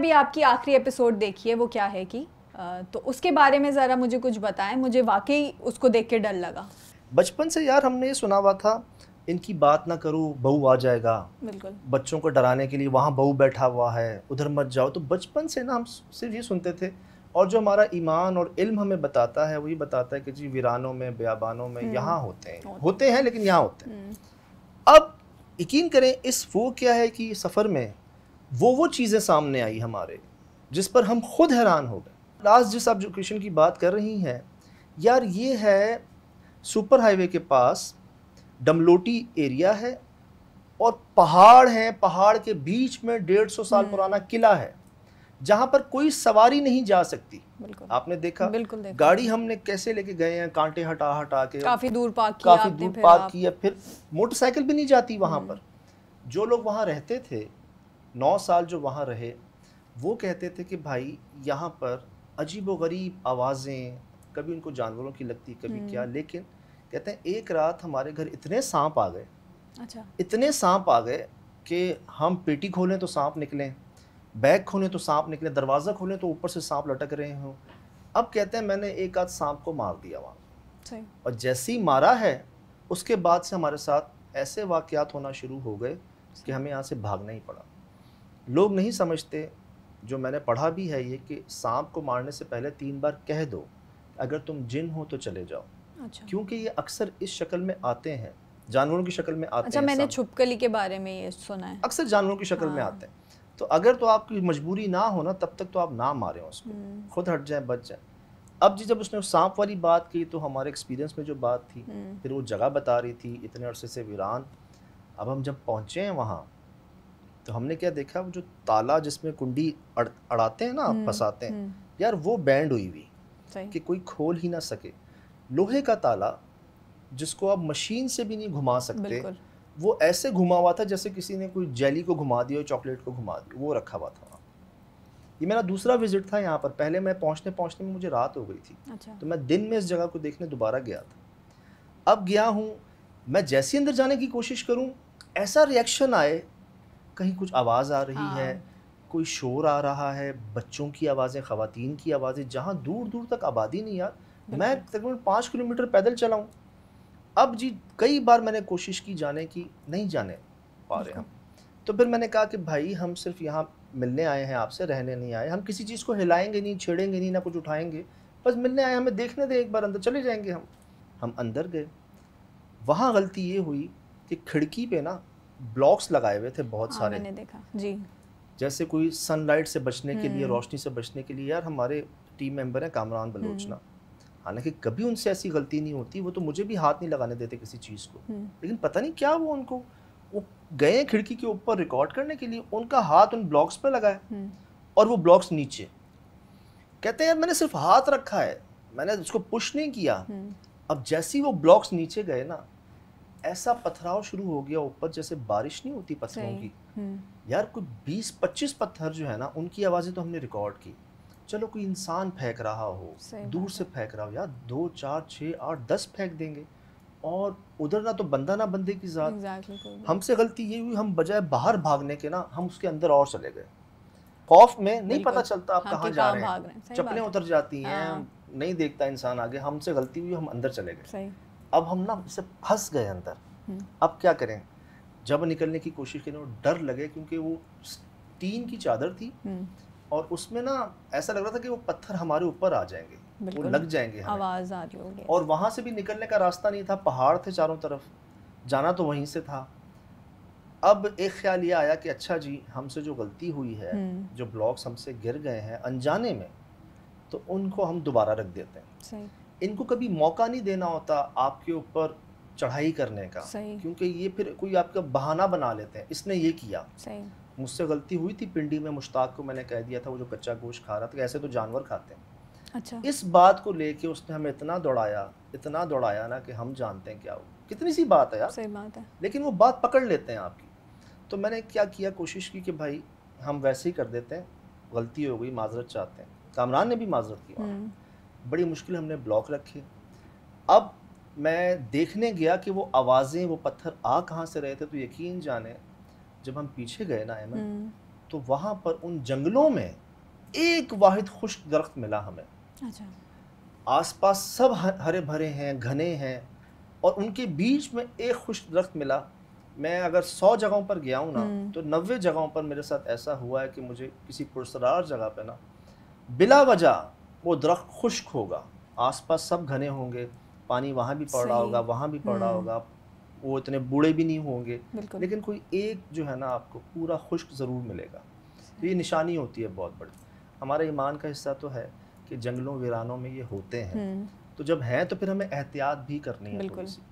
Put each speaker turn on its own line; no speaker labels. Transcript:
अभी आपकी आखिरी एपिसोड देखी है, वो क्या है कि तो उसके बारे में ज़रा मुझे कुछ बताएं, मुझे वाकई उसको देख के डर लगा।
बचपन से यार हमने ये सुना हुआ था, इनकी बात ना करो बहू आ जाएगा,
बिल्कुल।
बच्चों को डराने के लिए वहाँ बहू बैठा हुआ है, उधर मत जाओ। तो बचपन से ना हम सिर्फ ये सुनते थे, और जो हमारा ईमान और इल्म हमें बताता है वही बताता है कि जी वीरानों में, बियाबानों में यहाँ होते हैं लेकिन यहाँ होते हैं। अब यकीन करें, इस वो क्या है कि सफ़र में वो चीज़ें सामने आई हमारे, जिस पर हम खुद हैरान हो गए। लास्ट जिस आप जो क्वेश्चन की बात कर रही हैं यार, ये है सुपर हाईवे के पास डमलोटी एरिया है, और पहाड़ है, पहाड़ के बीच में 150 साल पुराना किला है जहां पर कोई सवारी नहीं जा सकती। आपने देखा,
बिल्कुल देखा।
गाड़ी हमने कैसे लेके गए हैं, कांटे हटा हटा के
काफी दूर पार्क
किया, फिर मोटरसाइकिल भी नहीं जाती वहां पर। जो लोग वहां रहते थे, 9 साल जो वहां रहे, वो कहते थे कि भाई यहाँ पर अजीबोगरीब आवाज़ें, कभी उनको जानवरों की लगती, कभी क्या, लेकिन कहते हैं एक रात हमारे घर इतने सांप आ गए,
अच्छा, इतने
सांप आ गए कि हम पेटी खोलें तो सांप निकलें, बैग खोलें तो सांप निकले, दरवाज़ा खोलें तो ऊपर से सांप लटक रहे हों। अब कहते हैं मैंने एक आध सांप को मार दिया वहाँ, और जैसे ही मारा है उसके बाद से हमारे साथ ऐसे वाक़यात होना शुरू हो गए कि हमें यहाँ से भागना ही पड़ा। लोग नहीं समझते, जो मैंने पढ़ा भी है ये, कि सांप को मारने से पहले 3 बार कह दो अगर तुम जिन हो तो चले जाओ।
अच्छा।
क्योंकि ये अक्सर इस शक्ल में आते हैं, जानवरों की शक्ल में आते हैं।
अच्छा, मैंने छुपकली के बारे में ये सुना है,
अक्सर जानवरों की शक्ल में आते हैं। तो अगर तो आपकी मजबूरी ना हो ना, तब तक तो आप ना मारें उसको, खुद हट जाए, बच जाए। अब जी जब उसने सांप वाली बात की, तो हमारे एक्सपीरियंस में जो बात थी, फिर वो जगह बता रही थी इतने अरसे से वीरान। अब हम जब पहुँचे हैं वहाँ, तो हमने क्या देखा, वो जो ताला जिसमें कुंडी अड़ाते हैं ना, फंसाते हैं यार, वो बैंड हुई हुई कि कोई खोल ही ना सके। लोहे का ताला जिसको आप मशीन से भी नहीं घुमा सकते, वो ऐसे घुमा हुआ था जैसे किसी ने कोई जेली को घुमा दिया, चॉकलेट को घुमा दिया, वो रखा हुआ था। ये मेरा दूसरा विजिट था यहाँ पर। पहले मैं पहुँचने में मुझे रात हो गई थी। अच्छा। तो मैं दिन में इस जगह को देखने दोबारा गया था। अब गया हूँ मैं, जैसे अंदर जाने की कोशिश करूँ, ऐसा रिएक्शन आए, कहीं कुछ आवाज़ आ रही है, कोई शोर आ रहा है, बच्चों की आवाज़ें, ख़वातीन की आवाज़ें, जहाँ दूर दूर तक आबादी नहीं यार। मैं तकरीबन 5 किलोमीटर पैदल चला हूँ। अब जी कई बार मैंने कोशिश की जाने की, नहीं जाने पा रहे हम। तो फिर मैंने कहा कि भाई हम सिर्फ यहाँ मिलने आए हैं आपसे, रहने नहीं आए। हम किसी चीज़ को हिलाएंगे नहीं, छेड़ेंगे नहीं, ना कुछ उठाएंगे, बस मिलने आए, हमें देखने दे एक बार, अंदर चले जाएंगे हम अंदर गए। वहाँ गलती ये हुई कि खिड़की पे ना ब्लॉक्स लगाए हुए थे बहुत सारे,
मैंने देखा जी,
जैसे कोई सनलाइट से बचने के लिए, रोशनी से बचने के लिए। यार हमारे टीम मेंबर हैं कामरान बलोचना, हालांकि कभी उनसे ऐसी गलती नहीं होती, वो तो मुझे भी हाथ नहीं लगाने देते किसी चीज़ को, लेकिन पता नहीं क्या वो गए खिड़की के ऊपर रिकॉर्ड करने के लिए, उनका हाथ उन ब्लॉक्स पे लगा है और वो ब्लॉक्स नीचे। कहते हैं यार मैंने सिर्फ हाथ रखा है, मैंने उसको पुश नहीं किया। अब जैसे ही वो ब्लॉक्स नीचे गए ना, ऐसा पथराव शुरू हो गया ऊपर, जैसे बारिश नहीं होती पत्थरों की। यार कुछ 20-25 पत्थर जो है ना, उनकी आवाज़ें तो हमने रिकॉर्ड की। चलो कोई इंसान फेंक रहा हो, दूर से फेंक रहा हो, यार 2, 4, 6, 8, 10 फेंक देंगे, और उधर ना तो बंदा ना बंदे की जात। हमसे गलती ये हुई, हम बजाय बाहर भागने के ना, हम उसके अंदर और चले गए। खौफ में नहीं पता चलता आप कहाँ जा रहे हैं, चप्पलें उतर जाती हैं, नहीं देखता इंसान आगे। हमसे गलती हुई, हम अंदर चले गए। अब हम ना से फंस गए अंदर। अब क्या करें, जब निकलने की कोशिश करें, डर लगे, क्योंकि वो टीन की चादर थी और उसमें ना ऐसा लग रहा था कि वो पत्थर हमारे ऊपर आ जाएंगे, वो लग जाएंगे हमें,
आवाज़ आ रही होगी।
और वहाँ से भी निकलने का रास्ता नहीं था, पहाड़ थे चारों तरफ, जाना तो वहीं से था। अब एक ख्याल ये आया कि अच्छा जी, हमसे जो गलती हुई है, जो ब्लॉक्स हमसे गिर गए हैं अनजाने में, तो उनको हम दोबारा रख देते हैं। सही। इनको कभी मौका नहीं देना होता आपके ऊपर चढ़ाई करने का, क्योंकि ये फिर कोई आपका बहाना बना लेते हैं, इसने ये किया। सही। मुझसे गलती हुई थी, पिंडी में मुश्ताक को मैंने कह दिया था, वो जो कच्चा गोश्त खा रहा था, ऐसे तो जानवर खाते हैं। अच्छा। इस बात को लेके उसने हमें इतना दौड़ाया ना, कि हम जानते हैं क्या हो, कितनी सी बात है यार,
सही बात है, लेकिन
वो बात पकड़ लेते हैं आपकी। तो मैंने क्या किया, कोशिश की कि भाई हम वैसे ही कर देते हैं, गलती हो गई, माजरत चाहते हैं। कामरान ने भी माजरत की, बड़ी मुश्किल हमने ब्लॉक रखे। अब मैं देखने गया कि वो आवाज़ें, वो पत्थर आ कहाँ से रहे थे, तो यकीन जाने जब हम पीछे गए ना अहमद, तो वहाँ पर उन जंगलों में एक वाहिद खुश्क दरख्त मिला हमें।
अच्छा।
आसपास सब हरे भरे हैं, घने हैं, और उनके बीच में एक खुश्क दरख्त मिला। मैं अगर 100 जगहों पर गया हूँ ना, तो 90 जगहों पर मेरे साथ ऐसा हुआ है कि मुझे किसी पुरसरार जगह पे ना बिला वजह वो दरख्त खुश्क होगा, आसपास सब घने होंगे, पानी वहाँ भी पड़ रहा होगा, वहाँ भी पड़ रहा होगा, वो इतने बूढ़े भी नहीं होंगे, लेकिन कोई एक जो है ना आपको पूरा खुश्क ज़रूर मिलेगा। तो ये निशानी होती है बहुत बड़ी। हमारे ईमान का हिस्सा तो है कि जंगलों वीरानों में ये होते हैं, तो जब हैं तो फिर हमें एहतियात भी करनी है थोड़ी सी।